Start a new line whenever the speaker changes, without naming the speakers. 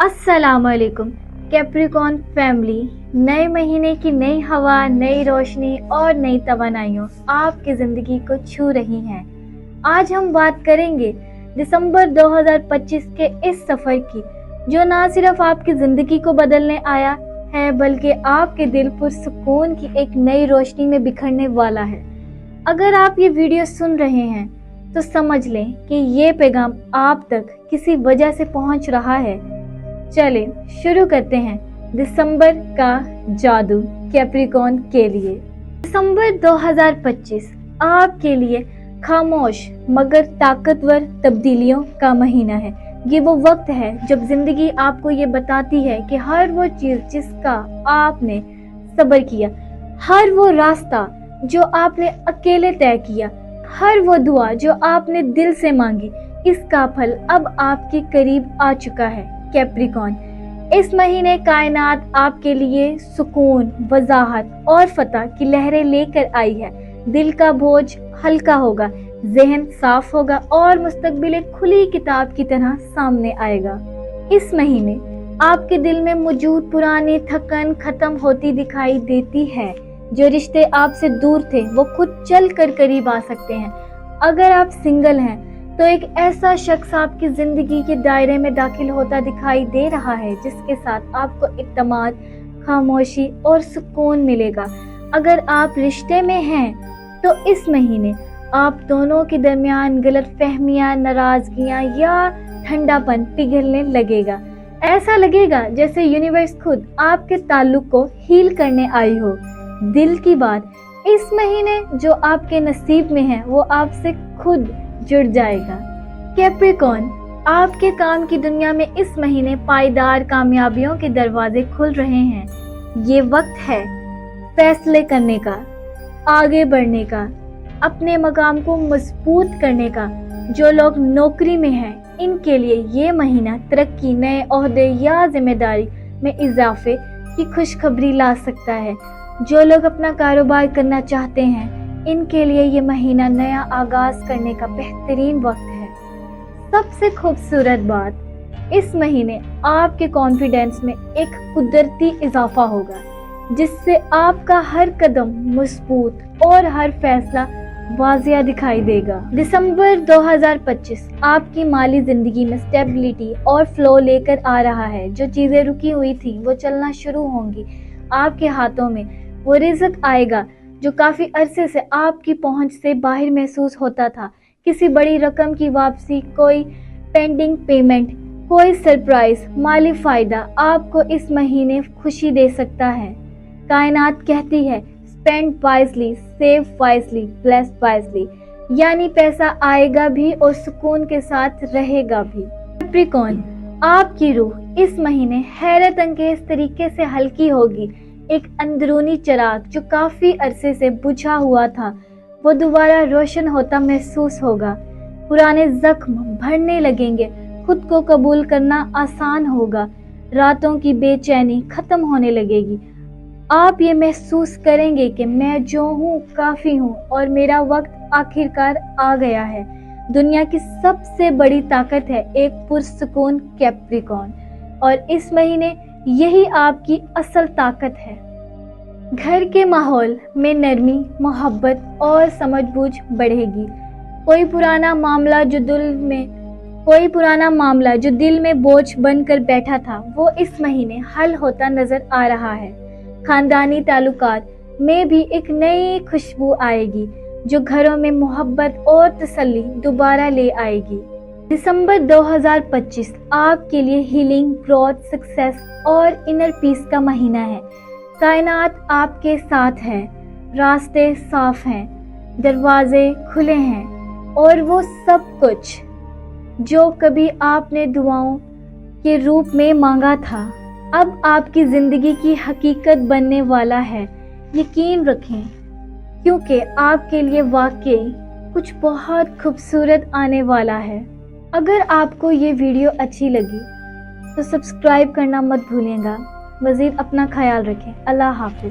अस्सलामुअलैकुम Capricorn family. नए महीने की नई हवा, नई रोशनी और नई तवानाइयों आपकी ज़िंदगी को छू रही हैं। आज हम बात करेंगे दिसंबर 2025 के इस सफ़र की, जो ना सिर्फ आपकी ज़िंदगी को बदलने आया है बल्कि आपके दिल पर सुकून की एक नई रोशनी में बिखरने वाला है। अगर आप ये वीडियो सुन रहे हैं तो समझ लें कि ये पैगाम आप तक किसी वजह से पहुंच रहा है। चले शुरू करते हैं दिसंबर का जादू कैप्रिकॉर्न के लिए। दिसंबर 2025 आपके लिए खामोश मगर ताकतवर तब्दीलियों का महीना है। ये वो वक्त है जब जिंदगी आपको ये बताती है कि हर वो चीज जिसका आपने सब्र किया, हर वो रास्ता जो आपने अकेले तय किया, हर वो दुआ जो आपने दिल से मांगी, इसका फल अब आपके करीब आ चुका है। कैप्रिकॉर्न, इस महीने कायनात आपके लिए सुकून, वजाहत और फतह की लहरें लेकर आई है। दिल का बोझ हल्का होगा, ज़हन साफ होगा और मुस्तकबिल एक खुली किताब की तरह सामने आएगा। इस महीने आपके दिल में मौजूद पुरानी थकन खत्म होती दिखाई देती है। जो रिश्ते आपसे दूर थे वो खुद चल कर करीब आ सकते हैं। अगर आप सिंगल हैं तो एक ऐसा शख्स आपकी जिंदगी के दायरे में दाखिल होता दिखाई दे रहा है जिसके साथ आपको इत्मीनान, खामोशी और सुकून मिलेगा। अगर आप रिश्ते में हैं तो इस महीने आप दोनों के दरमियान गलतफहमियां, नाराजगियां या ठंडापन पिघलने लगेगा। ऐसा लगेगा जैसे यूनिवर्स खुद आपके ताल्लुक को हील करने आई हो। दिल की बात, इस महीने जो आपके नसीब में है वो आपसे खुद जुड़ जाएगा। कैप्रिकॉर्न, आपके काम की दुनिया में इस महीने पायदार कामयाबियों के दरवाजे खुल रहे हैं। ये वक्त है फैसले करने का, आगे बढ़ने का, अपने मकाम को मजबूत करने का। जो लोग नौकरी में हैं इनके लिए ये महीना तरक्की, नए ओहदे या जिम्मेदारी में इजाफे की खुशखबरी ला सकता है। जो लोग अपना कारोबार करना चाहते हैं इनके लिए ये महीना नया आगाज करने का बेहतरीन वक्त है। सबसे खूबसूरत बात, इस महीने आपके कॉन्फिडेंस में एक कुदरती इजाफा होगा जिससे आपका हर कदम मजबूत और हर फैसला वाजिया दिखाई देगा। दिसंबर 2025 आपकी माली जिंदगी में स्टेबिलिटी और फ्लो लेकर आ रहा है। जो चीजें रुकी हुई थी वो चलना शुरू होंगी। आपके हाथों में वो रिज़्क आएगा जो काफी अरसे से आपकी पहुंच से बाहर महसूस होता था। किसी बड़ी रकम की वापसी, कोई पेंडिंग पेमेंट, कोई सरप्राइज माली फायदा आपको इस महीने खुशी दे सकता है। कायनात कहती है spend wisely, save wisely, bless wisely, यानी पैसा आएगा भी और सुकून के साथ रहेगा भी। कैप्रिकॉर्न, आपकी रूह इस महीने हैरत अंगेज तरीके से हल्की होगी। एक अंदरूनी चिराग जो काफी अरसे से बुझा हुआ था वो दोबारा रोशन होता महसूस होगा। पुराने जख्म भरने लगेंगे, खुद को कबूल करना आसान होगा, रातों की बेचैनी खत्म होने लगेगी। आप ये महसूस करेंगे कि मैं जो हूँ काफी हूँ और मेरा वक्त आखिरकार आ गया है। दुनिया की सबसे बड़ी ताकत है एक पुरसुकून कैप्रिकॉर्न, और इस महीने यही आपकी असल ताकत है। घर के माहौल में नरमी, मोहब्बत और समझबूझ बढ़ेगी। कोई पुराना मामला जो दिल में बोझ बनकर बैठा था वो इस महीने हल होता नजर आ रहा है। खानदानी ताल्लुकात में भी एक नई खुशबू आएगी जो घरों में मोहब्बत और तसल्ली दोबारा ले आएगी। दिसंबर 2025 आपके लिए हीलिंग, ग्रोथ, सक्सेस और इनर पीस का महीना है। कायनात आपके साथ है, रास्ते साफ हैं, दरवाजे खुले हैं और वो सब कुछ जो कभी आपने दुआओं के रूप में मांगा था अब आपकी जिंदगी की हकीकत बनने वाला है। यकीन रखें क्योंकि आपके लिए वाकई कुछ बहुत खूबसूरत आने वाला है। अगर आपको ये वीडियो अच्छी लगी तो सब्सक्राइब करना मत भूलिएगा। मज़ीद अपना ख्याल रखें। अल्लाह हाफ़िज़।